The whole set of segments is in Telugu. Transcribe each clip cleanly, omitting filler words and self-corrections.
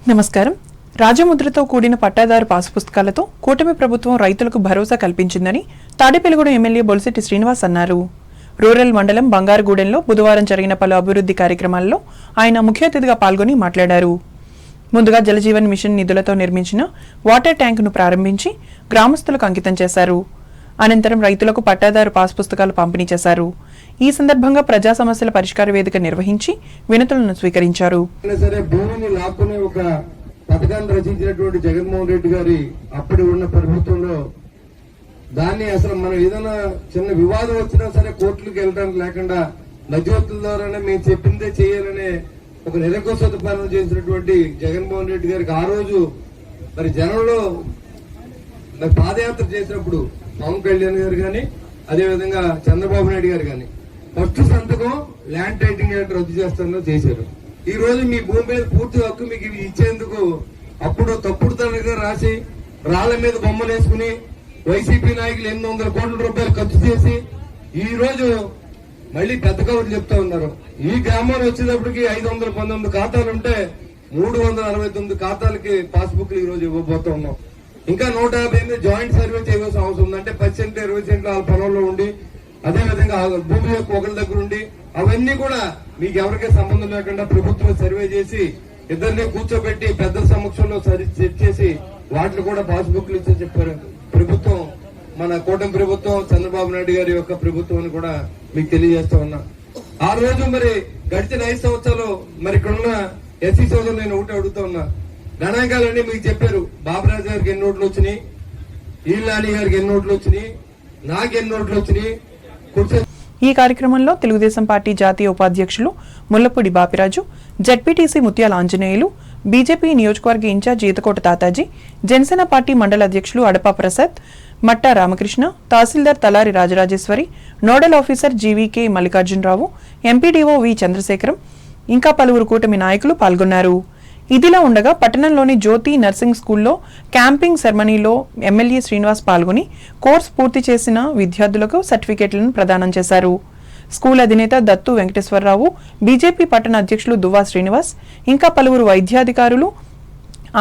నమస్కారం. రాజముద్రతో కూడిన పట్టాదారు పాసు పుస్తకాలతో కూటమి ప్రభుత్వం రైతులకు భరోసా కల్పించిందని తాడేపల్లిగూడెం ఎమ్మెల్యే బొలిశెట్టి శ్రీనివాస్ అన్నారు. రూరల్ మండలం బంగారుగూడెంలో బుధవారం జరిగిన పలు అభివృద్ధి కార్యక్రమాల్లో ఆయన ముఖ్య అతిథిగా పాల్గొని మాట్లాడారు. ముందుగా జలజీవన్ మిషన్ నిధులతో నిర్మించిన వాటర్ ట్యాంకును ప్రారంభించి గ్రామస్తులకు అంకితం చేశారు. అనంతరం రైతులకు పట్టాదారు పాసు పుస్తకాలు పంపిణీ చేశారు. ఈ సందర్భంగా ప్రజా సమస్యల పరిష్కార వేదిక నిర్వహించి వినతులను స్వీకరించారు. పథకాన్ని రచించినటువంటి జగన్మోహన్ రెడ్డి గారి అప్పటి ఉన్న ప్రభుత్వంలో దాన్ని అసలు మనం ఏదైనా చిన్న వివాదం వచ్చినా సరే కోర్టులకు వెళ్ళడానికి లేకుండా మధ్యవర్తుల ద్వారానే మేము చెప్పిందే చేయాలనే ఒక నిరంకుశత పాలన చేసినటువంటి జగన్మోహన్ రెడ్డి గారికి ఆ రోజు మరి జనంలో పాదయాత్ర చేసినప్పుడు పవన్ కళ్యాణ్ గారు కానీ అదేవిధంగా చంద్రబాబు నాయుడు గారు కానీ ఫస్ట్ సంతకం ల్యాండ్ టైటింగ్ యాక్ట్ రద్దు చేస్తానో చేశారు. ఈ రోజు మీ భూమి మీద పూర్తి హక్కు మీకు ఇచ్చేందుకు అప్పుడు తప్పుడు తనగా రాసి రాళ్ల మీద బొమ్మలు వేసుకుని వైసీపీ నాయకులు 800 కోట్ల రూపాయలు ఖర్చు చేసి ఈ రోజు మళ్ళీ పెద్ద కబుర్లు చెప్తా ఉన్నారు. ఈ గ్రామాలు వచ్చేటప్పటికి 519 ఖాతాలు ఉంటే 369 ఖాతాలకి పాస్బుక్లు ఈ రోజు ఇవ్వబోతా ఉన్నాం. ఇంకా 150 జాయింట్ సర్వే చేయవలసిన అవసరం ఉంది. అంటే 10% 20% వాళ్ళ పొలంలో ఉండి అదేవిధంగా భూమి యొక్క ఒకరి దగ్గర ఉండి అవన్నీ కూడా మీకు ఎవరికీ సంబంధం లేకుండా ప్రభుత్వం సర్వే చేసి ఇద్దరిని కూర్చోబెట్టి పెద్దల సమక్షంలో సెట్ చేసి వాటిని కూడా పాస్బుక్లు ఇచ్చి చెప్పారు. ప్రభుత్వం మన కూటమి ప్రభుత్వం చంద్రబాబు నాయుడు గారి యొక్క ప్రభుత్వం అని కూడా మీకు తెలియజేస్తా ఉన్నా. ఆ రోజు మరి గడిచిన 5 సంవత్సరాలు మరి ఇక్కడున్న ఎస్సీ సోదరులు నేను ఒకటి అడుగుతా ఉన్నా. గణాంకాలన్నీ మీకు చెప్పారు. బాబురాజు గారికి ఎన్ని ఓట్లు వచ్చినాయి, ఈలాని గారికి ఎన్ని ఓట్లు వచ్చినాయి, నాకు ఎన్ని ఓట్లు వచ్చినాయి. ఈ కార్యక్రమంలో తెలుగుదేశం పార్టీ జాతీయ ఉపాధ్యక్షులు ముల్లపూడి బాపిరాజు, జెడ్పీటీసీ ముత్యాల ఆంజనేయులు, బీజేపీ నియోజకవర్గ ఇన్ఛార్జి ఈతకోట తాతాజీ, జనసేన పార్టీ మండల అధ్యక్షులు Adapa Prasad, Matta Ramakrishna, tahsildar Talari Rajarajeshwari, nodal officer GVK Mallikarjunarao, MPDO V Chandrasekharam ఇంకా పలువురు కూటమి నాయకులు పాల్గొన్నారు. ఇదిలా ఉండగా పట్టణంలోని జ్యోతి నర్సింగ్ స్కూల్లో క్యాంపింగ్ సెరమనీలో ఎమ్మెల్యే శ్రీనివాస్ పాల్గొని కోర్సు పూర్తి చేసిన విద్యార్థులకు సర్టిఫికెట్లను ప్రదానం చేశారు. స్కూల్ అధినేత దత్తు వెంకటేశ్వరరావు, బీజేపీ పట్టణ అధ్యక్షులు దువ్వా శ్రీనివాస్ ఇంకా పలువురు వైద్యాధికారులు,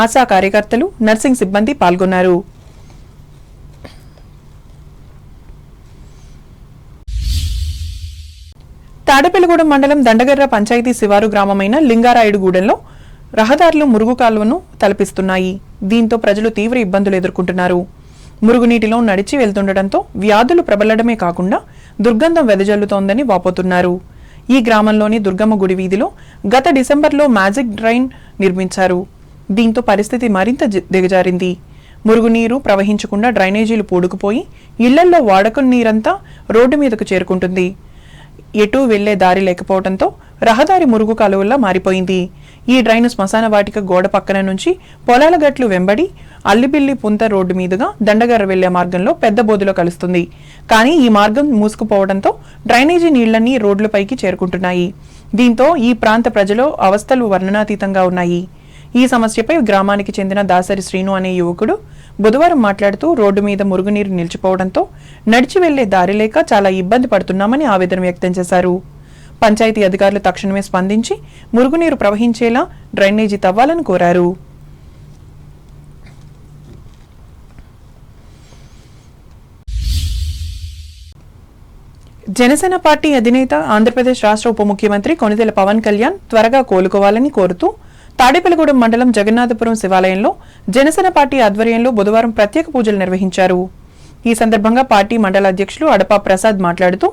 ఆశా కార్యకర్తలు, నర్సింగ్ సిబ్బంది పాల్గొన్నారు. తాడేపల్లిగూడెం మండలం దండగర్ర పంచాయతీ శివారు గ్రామమైన లింగారాయుడుగూడెంలో రహదారులు మురుగు కాలువను తలపిస్తున్నాయి. దీంతో ప్రజలు తీవ్ర ఇబ్బందులు ఎదుర్కొంటున్నారు. మురుగునీటిలో నడిచి వెళ్తుండటంతో వ్యాధులు ప్రబలడమే కాకుండా దుర్గంధం వెదజల్లుతోందని వాపోతున్నారు. ఈ గ్రామంలోని దుర్గమ్మ గుడి వీధిలో గత డిసెంబర్లో మ్యాజిక్ డ్రైన్ నిర్మించారు. దీంతో పరిస్థితి మరింత దిగజారింది. మురుగునీరు ప్రవహించకుండా డ్రైనేజీలు పూడుకుపోయి ఇళ్లల్లో వాడకం నీరంతా రోడ్డు మీదకు చేరుకుంటుంది. ఎటూ వెళ్లే దారి లేకపోవడంతో రహదారి మురుగు కాలువలా మారిపోయింది. ఈ డ్రైన్ శ్మశాన వాటిక గోడ పక్కన నుంచి పొలాల గట్లు వెంబడి అల్లిబిల్లి పుంత రోడ్డు మీదుగా దండగర్ర వెళ్లే మార్గంలో పెద్ద బోధులో కలుస్తుంది. కానీ ఈ మార్గం మూసుకుపోవడంతో డ్రైనేజీ నీళ్లన్నీ రోడ్లపైకి చేరుకుంటున్నాయి. దీంతో ఈ ప్రాంత ప్రజలు అవస్థలు వర్ణనాతీతంగా ఉన్నాయి. ఈ సమస్యపై గ్రామానికి చెందిన దాసరి శ్రీను అనే యువకుడు బుధవారం మాట్లాడుతూ రోడ్డు మీద మురుగునీరు నిలిచిపోవడంతో నడిచి వెళ్లే దారి లేక చాలా ఇబ్బంది పడుతున్నామని ఆవేదన వ్యక్తం చేశారు. పంచాయతీ అధికారులు తక్షణమే స్పందించి మురుగునీరు ప్రవహించేలా డ్రైనేజీ తవ్వాలని కోరారు. జనసేన పార్టీ అధినేత ఆంధ్రప్రదేశ్ రాష్ట్ర ఉప ముఖ్యమంత్రి కొణిదెల పవన్ కళ్యాణ్ త్వరగా కోలుకోవాలని కోరుతూ తాడేపల్లిగూడెం మండలం జగన్నాథపురం శివాలయంలో జనసేన పార్టీ ఆధ్వర్యంలో బుధవారం ప్రత్యేక పూజలు నిర్వహించారు. ఈ సందర్భంగా పార్టీ మండల అధ్యక్షులు అడపా ప్రసాద్ మాట్లాడుతూ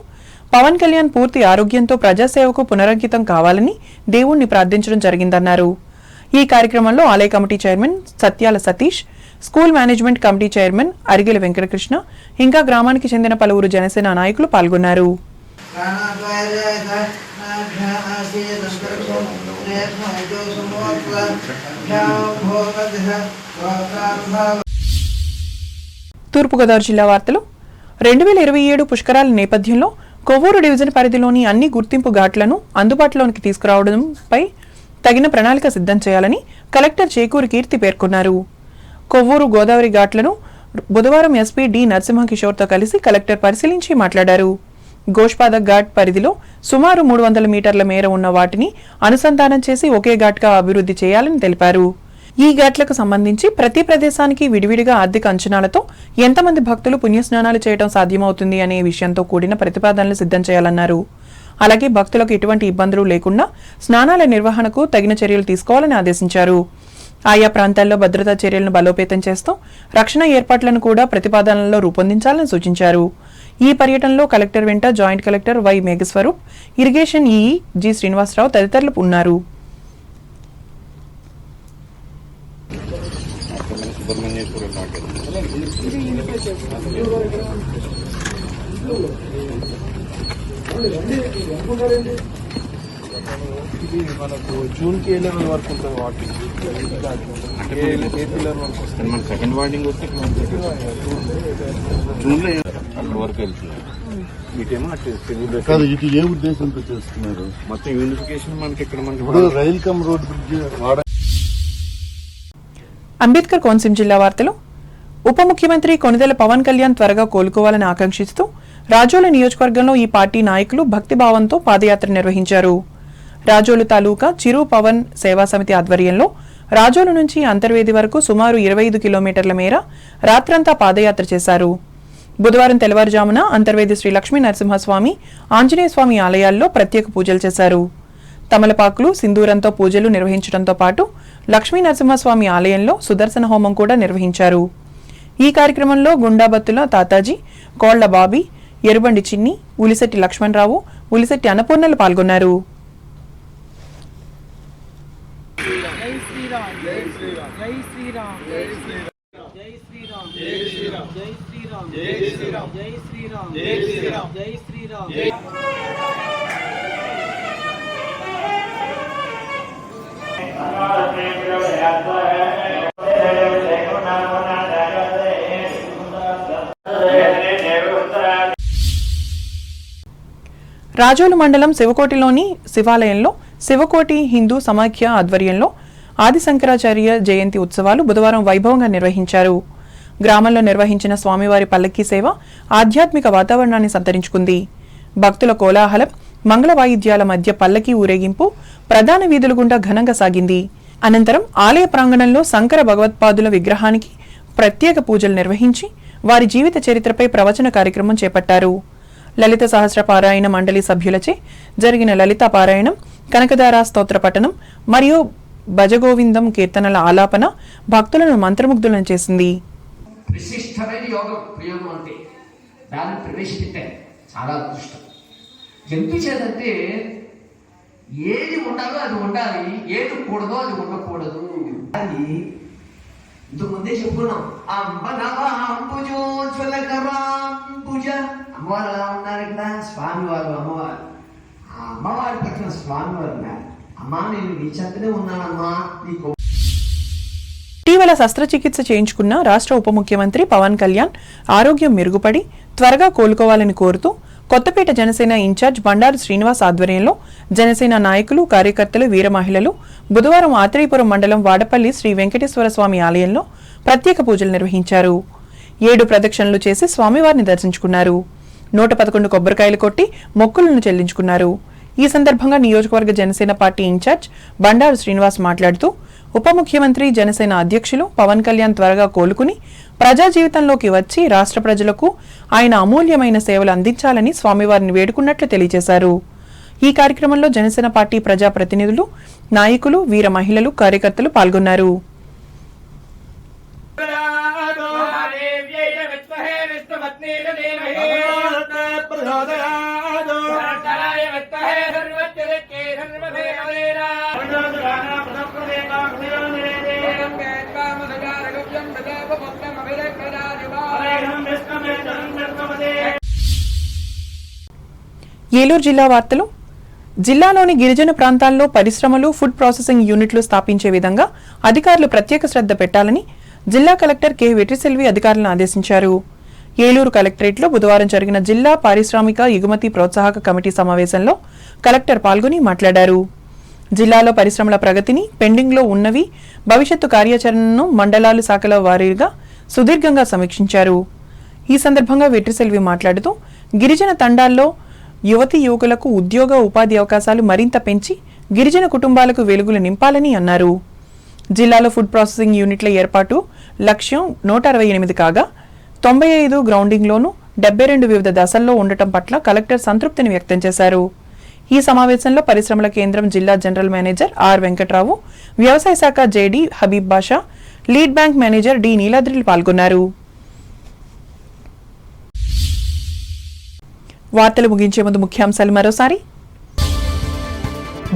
పవన్ కళ్యాణ్ పూర్తి ఆరోగ్యంతో ప్రజాసేవకు పునరంకితం కావాలని దేవుణ్ణి ప్రార్థించడం జరిగిందన్నారు. ఈ కార్యక్రమంలో ఆలయ committee chairman Satyala Satish, school management committee chairman Arigela Venkatakrishna ఇంకా గ్రామానికి చెందిన పలువురు జనసేన నాయకులు పాల్గొన్నారు. తూర్పుగోదావరి జిల్లా వార్తలు. 2027 పుష్కరాల నేపథ్యంలో కొవ్వూరు డివిజన్ పరిధిలోని అన్ని గుర్తింపు ఘాట్లను అందుబాటులోకి తీసుకురావడంపై తగిన ప్రణాళిక సిద్ధం చేయాలని కలెక్టర్ చేకూరి కీర్తి పేర్కొన్నారు. కొవ్వూరు గోదావరి ఘాట్లను బుధవారం ఎస్పీ డి నరసింహకిషోర్తో కలిసి కలెక్టర్ పరిశీలించి మాట్లాడారు. గోష్పాద ఘాట్ పరిధిలో సుమారు 300 మీటర్ల మేర ఉన్న వాటిని అనుసంధానం చేసి ఒకే ఘాట్గా అభివృద్ధి చేయాలని తెలిపారు. ఈ ఘాట్లకు సంబంధించి ప్రతి ప్రదేశానికి విడివిడిగా ఆర్థిక అంచనాలతో ఎంతమంది భక్తులు పుణ్యస్నానాలు చేయడం సాధ్యమవుతుంది అనే విషయంతో కూడిన ప్రతిపాదనలు సిద్ధం చేయాలన్నారు. అలాగే భక్తులకు ఎటువంటి ఇబ్బందులు లేకుండా స్నానాల నిర్వహణకు తగిన చర్యలు తీసుకోవాలని ఆదేశించారు. ఆయా ప్రాంతాల్లో భద్రతా చర్యలను బలోపేతం చేస్తూ రక్షణ ఏర్పాట్లను కూడా ప్రతిపాదనల్లో రూపొందించాలని సూచించారు. ఈ పర్యటనలో కలెక్టర్ వెంట joint collector Y Meghaswaroop, irrigation EE G Srinivasa Rao తదితరులు ఉన్నారు. ఇది మనకు జూన్ కి ఏ లెవెల్ వరకు ఉంటుంది వాటర్ మన సెకండ్ వార్డింగ్ వస్తే జూన్లో వరకు వెళ్తుంది. ఇటేమో కాదు, ఇది ఏ ఉద్దేశంతో చేస్తున్నారు? మొత్తం యూనిఫికేషన్ మనకి ఇక్కడ ఇప్పుడు rail cum road bridge. Ambedkar Konaseema జిల్లా వార్తలు. ఉప ముఖ్యమంత్రి కొణిదెల పవన్ కళ్యాణ్ త్వరగా కోలుకోవాలని ఆకాంక్షిస్తూ రాజోలు నియోజకవర్గంలో ఈ పార్టీ నాయకులు భక్తిభావంతో పాదయాత్ర నిర్వహించారు. రాజోలు తాలూకా చిరు పవన్ సేవా సమితి ఆధ్వర్యంలో రాజోలు నుంచి అంతర్వేది వరకు సుమారు 25 కిలోమీటర్ల మేర రాత్రంతా పాదయాత్ర చేశారు. బుధవారం తెల్లవారుజామున అంతర్వేది శ్రీ లక్ష్మీ నరసింహస్వామి, ఆంజనేయ స్వామి ఆలయాల్లో ప్రత్యేక పూజలు చేశారు. తమలపాకులు, సింధూరంతో పూజలు నిర్వహించడంతో పాటు లక్ష్మీ నరసింహస్వామి ఆలయంలో సుదర్శన హోమం కూడా నిర్వహించారు. ఈ కార్యక్రమంలో గుండాబత్తుల తాతాజీ, కోళ్ల బాబీ, ఎరుబండి చిన్ని, ఉలిశెట్టి లక్ష్మణరావు, ఉలిశెట్టి అన్నపూర్ణలు పాల్గొన్నారు. రాజోలు మండలం శివకోటిలోని శివాలయంలో శివకోటి హిందూ సమాఖ్య ఆధ్వర్యంలో ఆదిశంకరాచార్య జయంతి ఉత్సవాలు బుధవారం వైభవంగా నిర్వహించారు. గ్రామంలో నిర్వహించిన స్వామివారి పల్లకీ సేవ ఆధ్యాత్మిక వాతావరణాన్ని సంతరించుకుంది. భక్తుల కోలాహలం, మంగళ వాయిద్యాల మధ్య పల్లకీ ఊరేగింపు ప్రధాన వీధుల గుండా ఘనంగా సాగింది. అనంతరం ఆలయ ప్రాంగణంలో శంకర భగవత్పాదుల విగ్రహానికి ప్రత్యేక పూజలు నిర్వహించి వారి జీవిత చరిత్రపై ప్రవచన కార్యక్రమం చేపట్టారు. లలిత సహస్ర పారాయణ మండలి సభ్యులచే జరిగిన లలితా పారాయణం, కనకదార స్తోత్ర పఠనం మరియు భజగోవిందం కీర్తనల ఆలాపన భక్తులను మంత్రముగ్ధులను చేసింది. విశిష్టమైన యోగం ప్రయోగం అంటే దాన్ని ప్రవేశపెట్టారు. చాలా అదృష్టం. ఎందుచేతంటే ఏది ఉండాలో అది ఉండాలి, ఏది కూడదో అది ఉండకూడదు. అది ఇంతకుముందే చెప్పుకున్నాం. అమ్మవారు ఎలా ఉన్నారు ఇక్కడ? స్వామివారు అమ్మవారు. ఆ అమ్మవారి పక్కన స్వామివారు ఉన్నారు. అమ్మా, నేను నీ చెత్తనే ఉన్నానమ్మా, నీకు. ఇటీవల శస్త్రచికిత్స చేయించుకున్న రాష్ట్ర ఉప ముఖ్యమంత్రి పవన్ కళ్యాణ్ ఆరోగ్యం మెరుగుపడి త్వరగా కోలుకోవాలని కోరుతూ కొత్తపేట జనసేన ఇన్ఛార్జ్ బండారు శ్రీనివాస్ ఆధ్వర్యంలో జనసేన నాయకులు, కార్యకర్తలు, వీర మహిళలు బుధవారం ఆత్రేయపురం మండలం వాడపల్లి శ్రీ వెంకటేశ్వర స్వామి ఆలయంలో ప్రత్యేక పూజలు నిర్వహించారు. 7 ప్రదక్షిణలు చేసి స్వామివారిని దర్శించుకున్నారు. 111 కొబ్బరికాయలు కొట్టి మొక్కులను చెల్లించుకున్నారు. ఈ సందర్భంగా నియోజకవర్గ జనసేన పార్టీ ఇన్ఛార్జ్ బండారు శ్రీనివాస్ మాట్లాడుతూ ఉప ముఖ్యమంత్రి, జనసేన అధ్యక్షులు పవన్ కళ్యాణ్ త్వరగా కోలుకుని ప్రజా జీవితంలోకి వచ్చి రాష్ట్ర ప్రజలకు ఆయన అమూల్యమైన సేవలు అందించాలని స్వామివారిని వేడుకున్నట్లు తెలియజేశారు. ఈ కార్యక్రమంలో జనసేన పార్టీ ప్రజా ప్రతినిధులు, నాయకులు, వీర మహిళలు, కార్యకర్తలు పాల్గొన్నారు. ఏలూరు జిల్లా వార్తలు. జిల్లాలోని గిరిజన ప్రాంతాల్లో పరిశ్రమలు, ఫుడ్ ప్రాసెసింగ్ యూనిట్లు స్థాపించే విధంగా అధికారులు ప్రత్యేక శ్రద్ధ పెట్టాలని జిల్లా కలెక్టర్ కె వెట్రిసెల్వి అధికారులను ఆదేశించారు. ఏలూరు కలెక్టరేట్లో బుధవారం జరిగిన జిల్లా పారిశ్రామిక ఎగుమతి ప్రోత్సాహక కమిటీ సమావేశంలో కలెక్టర్ పాల్గొని మాట్లాడారు. జిల్లాలో పరిశ్రమల ప్రగతిని, పెండింగ్లో ఉన్నవి, భవిష్యత్తు కార్యాచరణను మండలాలు, శాఖల వారీగా సుదీర్ఘంగా సమీక్షించారు. ఈ సందర్భంగా వెట్రిసెల్వి మాట్లాడుతూ గిరిజన తండాల్లో యువతీ యువకులకు ఉద్యోగ, ఉపాధి అవకాశాలు మరింత పెంచి గిరిజన కుటుంబాలకు వెలుగులు నింపాలని అన్నారు. జిల్లాలో ఫుడ్ ప్రాసెసింగ్ యూనిట్ల ఏర్పాటు లక్ష్యం 168 కాగా 95 గ్రౌండింగ్లోనూ 72 వివిధ దశల్లో ఉండటం పట్ల కలెక్టర్ సంతృప్తిని వ్యక్తం చేశారు. ఈ సమావేశంలో పరిశ్రమల కేంద్రం జిల్లా జనరల్ మేనేజర్ ఆర్ వెంకట్రావు, వ్యవసాయ శాఖ జేడీ హబీబ్ బాషా, లీడ్ బ్యాంక్ మేనేజర్ డి నీలాద్రిలు పాల్గొన్నారు. వార్తలు ముగించే ముందు ముఖ్యాంశాలు మరోసారి.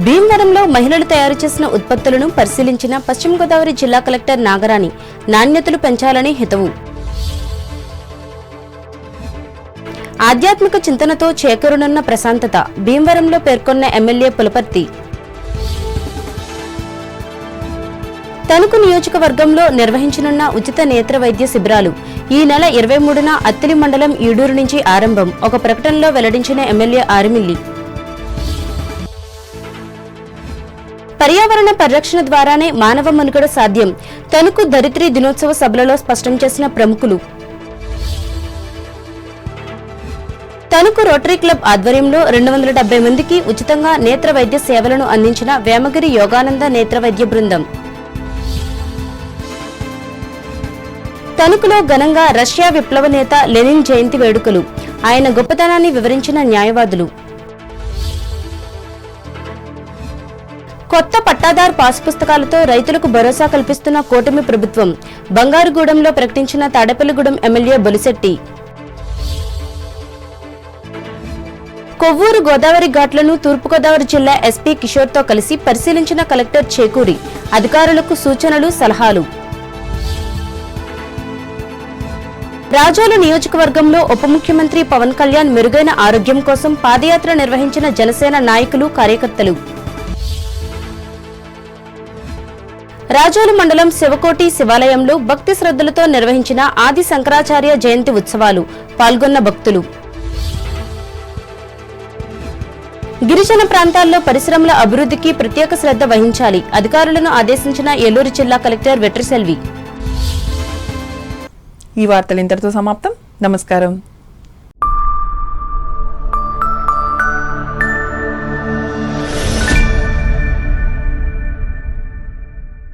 భీమవరంలో మహిళలు తయారు చేసిన ఉత్పత్తులను పరిశీలించిన పశ్చిమ గోదావరి జిల్లా కలెక్టర్ నాగరాణి నాణ్యతలు పెంచాలని హితవు. ఆధ్యాత్మిక చింతనతో చేకూరనున్న ప్రశాంతత భీమవరంలో పేర్కొన్న ఎమ్మెల్యే పులపర్తి. తణుకు నియోజకవర్గంలో నిర్వహించనున్న ఉచిత నేత్ర వైద్య శిబిరాలు ఈ నెల 23న అత్తిలి మండలం ఈడూరు నుంచి ఆరంభం ఒక ప్రకటనలో వెల్లడించిన ఎమ్మెల్యే ఆరిమిల్లి. పర్యావరణ పరిరక్షణ ద్వారానే మానవ మనుగడ సాధ్యం తణుకు ధరిత్రి దినోత్సవ సభలలో స్పష్టం చేసిన ప్రముఖులు. తణుకు రోటరీ క్లబ్ ఆధ్వర్యంలో 270 మందికి ఉచితంగా నేత్ర వైద్య సేవలను అందించిన వేమగిరి యోగానంద నేత్ర వైద్య బృందం. తణుకులో ఘనంగా రష్యా విప్లవ నేత లెనిన్ జయంతి వేడుకలు ఆయన గొప్పతనాన్ని వివరించిన న్యాయవాదులు. కొత్త పట్టాదార్ పాస్ పుస్తకాలతో రైతులకు భరోసా కల్పిస్తున్న కూటమి ప్రభుత్వం బంగారుగూడెంలో ప్రకటించిన తాడేపల్లిగూడెం ఎమ్మెల్యే బొలిశెట్టి. కొవ్వూరు గోదావరి ఘాట్లను తూర్పుగోదావరి జిల్లా ఎస్పీ కిషోర్తో కలిసి పరిశీలించిన కలెక్టర్ చేకూరి అధికారులకు సూచనలు సలహాలు. రాజోలు నియోజకవర్గంలో ఉప ముఖ్యమంత్రి పవన్ కళ్యాణ్ మెరుగైన ఆరోగ్యం కోసం పాదయాత్ర నిర్వహించిన జనసేన నాయకులు కార్యకర్తలు. రాజోలు మండలం శివకోటి శివాలయంలో భక్తి శ్రద్ధలతో నిర్వహించిన ఆది శంకరాచార్య జయంతి ఉత్సవాలు పాల్గొన్న భక్తులు. గిరిజన ప్రాంతాల్లో పరిశ్రమల అభివృద్ధికి ప్రత్యేక శ్రద్ధ వహించాలి అధికారులను ఆదేశించిన ఏలూరు జిల్లా కలెక్టర్ వెట్రిసెల్వి. ఈ వార్తలు ఇంతటితో సమాప్తం. నమస్కారం.